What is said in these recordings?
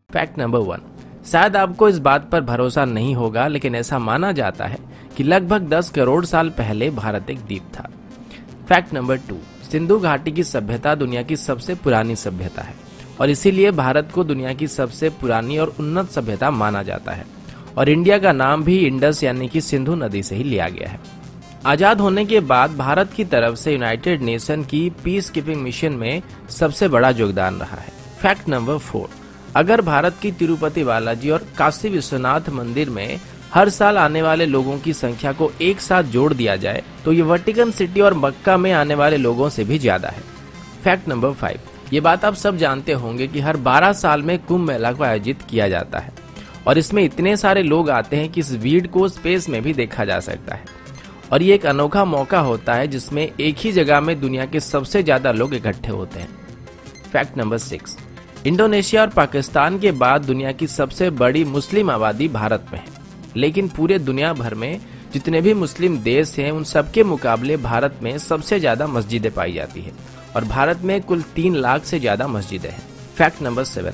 Fact number 1, शायद आपको इस बात पर भरोसा नहीं होगा, लेकिन ऐसा माना जाता है कि लगभग 10 करोड़ साल पहले भारत एक द्वीप था। फैक्ट नंबर 2, सिंधु घाटी की सभ्यता दुनिया की सबसे पुरानी सभ्यता है और इसीलिए भारत को दुनिया की सबसे पुरानी और उन्नत सभ्यता माना जाता है और इंडिया का नाम भी इंडस यानी कि सिंधु नदी से ही लिया गया है। आजाद होने के बाद भारत की तरफ से यूनाइटेड नेशन की पीस कीपिंग मिशन में सबसे बड़ा योगदान रहा है। फैक्ट नंबर 4, अगर भारत की तिरुपति बालाजी और काशी विश्वनाथ मंदिर में हर साल आने वाले लोगों की संख्या को एक साथ जोड़ दिया जाए तो ये वेटिकन सिटी और मक्का में आने वाले लोगों से भी ज्यादा है। फैक्ट नंबर 5, ये बात आप सब जानते होंगे कि हर 12 साल में कुंभ मेला को आयोजित किया जाता है और इसमें इतने सारे लोग आते हैं कि इस भीड़ को स्पेस में भी देखा जा सकता है और ये एक अनोखा मौका होता है जिसमें एक ही जगह में दुनिया के सबसे ज्यादा लोग इकट्ठे होते हैं। फैक्ट नंबर 6, इंडोनेशिया और पाकिस्तान के बाद दुनिया की सबसे बड़ी मुस्लिम आबादी भारत में है, लेकिन पूरे दुनिया भर में जितने भी मुस्लिम देश हैं उन सबके मुकाबले भारत में सबसे ज्यादा मस्जिदें पाई जाती है और भारत में कुल 3 लाख से ज्यादा मस्जिदें हैं। फैक्ट नंबर 7,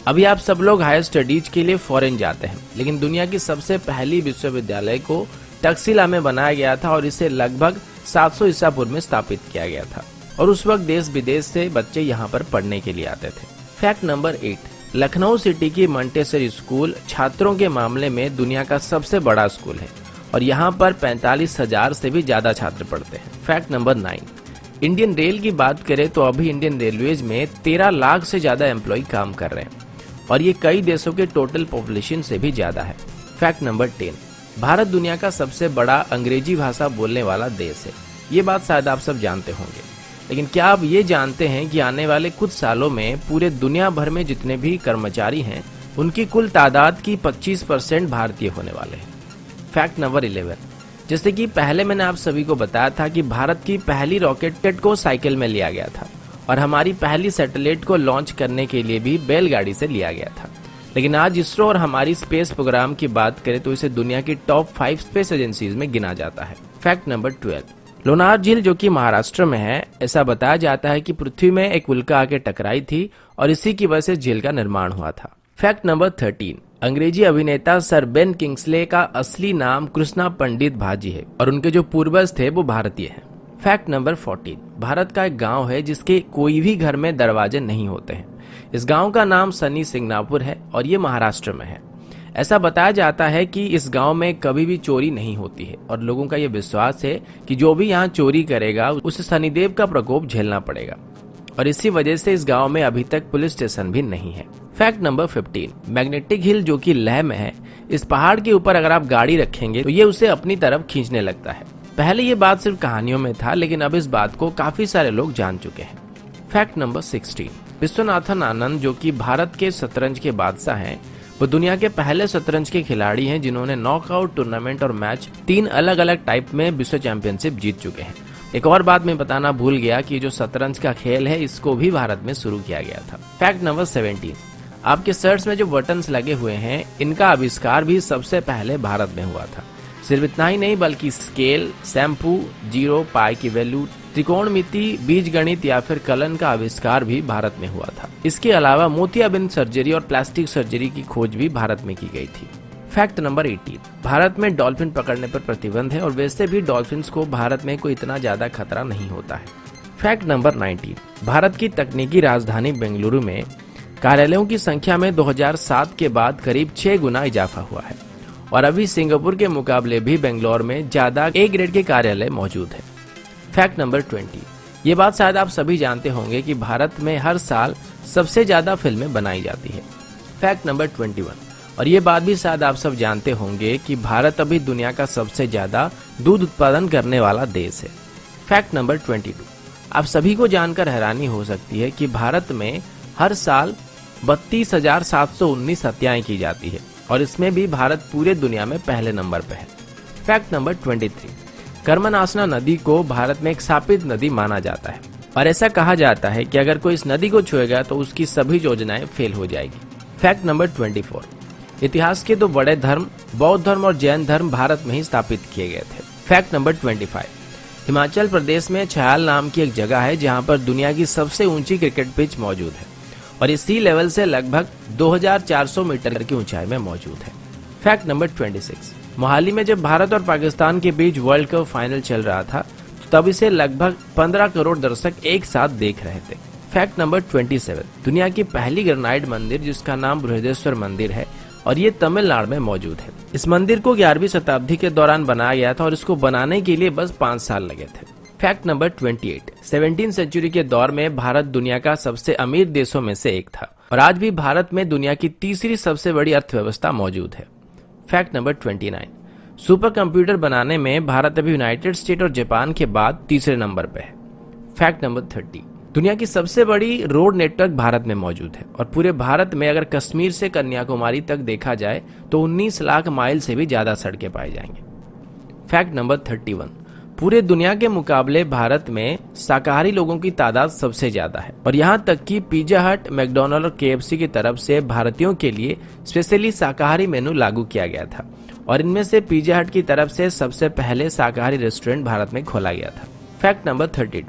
अभी आप सब लोग हायर स्टडीज के लिए फॉरेन जाते हैं, लेकिन दुनिया की सबसे पहली विश्वविद्यालय को तक्षशिला में बनाया गया था और इसे लगभग 700 ईसा पूर्व में स्थापित किया गया था और उस वक्त देश विदेश से बच्चे यहाँ पर पढ़ने के लिए आते थे। फैक्ट नंबर 8, लखनऊ सिटी की मंटेसरी स्कूल छात्रों के मामले में दुनिया का सबसे बड़ा स्कूल है और यहाँ पर 45,000 से भी ज्यादा छात्र पढ़ते हैं। फैक्ट नंबर 9, इंडियन रेल की बात करें तो अभी इंडियन रेलवेज में 13 लाख से ज्यादा एम्प्लॉय काम कर रहे हैं और ये कई देशों के टोटल पॉपुलेशन से भी ज्यादा है। फैक्ट नंबर 10, भारत दुनिया का सबसे बड़ा अंग्रेजी भाषा बोलने वाला देश है। ये बात शायद आप सब जानते होंगे, लेकिन क्या आप ये जानते हैं कि आने वाले कुछ सालों में पूरे दुनिया भर में जितने भी कर्मचारी हैं उनकी कुल तादाद की 25% भारतीय होने वाले हैं। फैक्ट नंबर 11, जैसे कि पहले मैंने आप सभी को बताया था कि भारत की पहली रॉकेट को साइकिल में लिया गया था और हमारी पहली सैटेलाइट को लॉन्च करने के लिए भी बैलगाड़ी से लिया गया था, लेकिन आज इसरो और हमारी स्पेस प्रोग्राम की बात करें तो इसे दुनिया की टॉप 5 स्पेस एजेंसीज में गिना जाता है। फैक्ट नंबर 12, लोनार झील जो कि महाराष्ट्र में है, ऐसा बताया जाता है कि पृथ्वी में एक उल्का आके टकराई थी और इसी की वजह से झील का निर्माण हुआ था। फैक्ट नंबर 13, अंग्रेजी अभिनेता सर बेन किंग्सले का असली नाम कृष्णा पंडित भाजी है और उनके जो पूर्वज थे वो भारतीय हैं। फैक्ट नंबर 14, भारत का एक गांव है जिसके कोई भी घर में दरवाजे नहीं होते हैं। इस गांव का नाम सनी सिंगनापुर है और ये महाराष्ट्र में है। ऐसा बताया जाता है कि इस गांव में कभी भी चोरी नहीं होती है और लोगों का ये विश्वास है कि जो भी यहाँ चोरी करेगा उसे शनिदेव का प्रकोप झेलना पड़ेगा और इसी वजह से इस गांव में अभी तक पुलिस स्टेशन भी नहीं है। फैक्ट नंबर 15, मैग्नेटिक हिल जो कि लेह में है, इस पहाड़ के ऊपर अगर आप गाड़ी रखेंगे तो ये उसे अपनी तरफ खींचने लगता है। पहले ये बात सिर्फ कहानियों में था, लेकिन अब इस बात को काफी सारे लोग जान चुके हैं। फैक्ट नंबर 16, विश्वनाथन आनंद जो कि भारत के शतरंज के बादशाह हैं, वो दुनिया के पहले शतरंज के खिलाड़ी हैं जिन्होंने नॉकआउट टूर्नामेंट और मैच 3 अलग अलग टाइप में विश्व चैंपियनशिप जीत चुके हैं। एक और बात मैं बताना भूल गया कि जो शतरंज का खेल है इसको भी भारत में शुरू किया गया था। फैक्ट नंबर 17, आपके शर्ट्स में जो बटन्स लगे हुए हैं इनका आविष्कार भी सबसे पहले भारत में हुआ था। सिर्फ इतना ही नहीं बल्कि स्केल, शैम्पू, जीरो, पाई की वैल्यू, त्रिकोणमिति, बीजगणित या फिर कलन का आविष्कार भी भारत में हुआ था। इसके अलावा मोतियाबिंद सर्जरी और प्लास्टिक सर्जरी की खोज भी भारत में की गई थी। फैक्ट नंबर 18, भारत में डॉल्फिन पकड़ने पर प्रतिबंध है और वैसे भी डॉल्फिन्स को भारत में कोई इतना ज्यादा खतरा नहीं होता है। फैक्ट नंबर 19, भारत की तकनीकी राजधानी बेंगलुरु में कार्यालयों की संख्या में 2007 के बाद करीब 6 गुना इजाफा हुआ है और अभी सिंगापुर के मुकाबले भी बेंगलोर में ज्यादा ए ग्रेड के कार्यालय मौजूद है। फैक्ट नंबर 20, ये बात शायद आप सभी जानते होंगे कि भारत में हर साल सबसे ज्यादा फिल्में बनाई जाती है। फैक्ट नंबर 21, और ये बात भी शायद आप सब जानते होंगे कि भारत अभी दुनिया का सबसे ज्यादा दूध उत्पादन करने वाला देश है। फैक्ट नंबर 22, आप सभी को जानकर हैरानी हो सकती है कि भारत में हर साल 32,719 हत्याएं की जाती है और इसमें भी भारत पूरे दुनिया में पहले नंबर पर है। फैक्ट नंबर 23, कर्मनाशना नदी को भारत में एक शापित नदी माना जाता है और ऐसा कहा जाता है कि अगर कोई इस नदी को छुएगा तो उसकी सभी योजनाएं फेल हो जाएगी। फैक्ट नंबर 24, इतिहास के 2 बड़े धर्म बौद्ध धर्म और जैन धर्म भारत में ही स्थापित किए गए थे। फैक्ट नंबर 25, हिमाचल प्रदेश में छयाल नाम की एक जगह है जहां पर दुनिया की सबसे ऊंची क्रिकेट पिच मौजूद है और ये सी लेवल से लगभग 2400 मीटर की ऊंचाई में मौजूद है। फैक्ट नंबर 26, मोहाली में जब भारत और पाकिस्तान के बीच वर्ल्ड कप फाइनल चल रहा था तब इसे लगभग 15 करोड़ दर्शक एक साथ देख रहे थे। फैक्ट नंबर 27, दुनिया की पहली ग्रेनाइट मंदिर जिसका नाम बृहदेश्वर मंदिर है और ये तमिलनाडु में मौजूद है। इस मंदिर को 11वीं शताब्दी के दौरान बनाया गया था और इसको बनाने के लिए बस 5 साल लगे थे। फैक्ट नंबर 28, 17वीं सेंचुरी के दौर में भारत दुनिया का सबसे अमीर देशों में से एक था और आज भी भारत में दुनिया की तीसरी सबसे बड़ी अर्थव्यवस्था मौजूद है। फैक्ट नंबर 29, सुपर कंप्यूटर बनाने में भारत अभी यूनाइटेड स्टेट और जापान के बाद तीसरे नंबर पर है। फैक्ट नंबर 30, दुनिया की सबसे बड़ी रोड नेटवर्क भारत में मौजूद है और पूरे भारत में अगर कश्मीर से कन्याकुमारी तक देखा जाए तो 19 लाख माइल से भी ज्यादा सड़कें पाई जाएंगे। फैक्ट नंबर 31, पूरे दुनिया के मुकाबले भारत में शाकाहारी लोगों की तादाद सबसे ज्यादा है और यहाँ तक कि पिज्जा हट, मैकडॉनल्ड और KFC की तरफ से भारतीयों के लिए स्पेशली शाकाहारी मेनू लागू किया गया था और इनमें से पिज्जा हट की तरफ से सबसे पहले शाकाहारी रेस्टोरेंट भारत में खोला गया था। फैक्ट नंबर 32,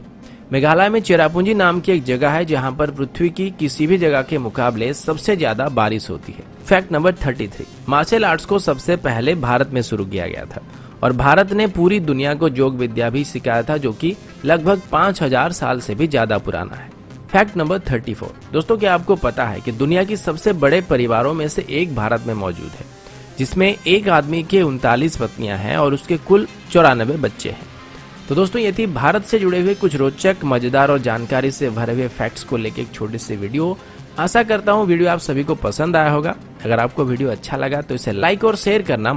मेघालय में चेरापूंजी नाम की एक जगह है जहां पर पृथ्वी की किसी भी जगह के मुकाबले सबसे ज्यादा बारिश होती है। फैक्ट नंबर 33, मार्शल आर्ट्स को सबसे पहले भारत में शुरू किया गया था और भारत ने पूरी दुनिया को योग विद्या भी सिखाया था जो कि लगभग 5000 साल से भी ज्यादा पुराना है। फैक्ट नंबर 34, दोस्तों क्या आपको पता है कि दुनिया की सबसे बड़े परिवारों में से एक भारत में मौजूद है जिसमें एक आदमी के 39 पत्नियां हैं और उसके कुल 94 बच्चे हैं। तो दोस्तों ये थी भारत से जुड़े हुए कुछ रोचक, मजेदार और जानकारी से भरे हुए फैक्ट्स को लेकर एक छोटी सी वीडियो। आशा करता हूँ वीडियो आप सभी को पसंद आया होगा। अगर आपको वीडियो अच्छा लगा तो इसे लाइक और शेयर करना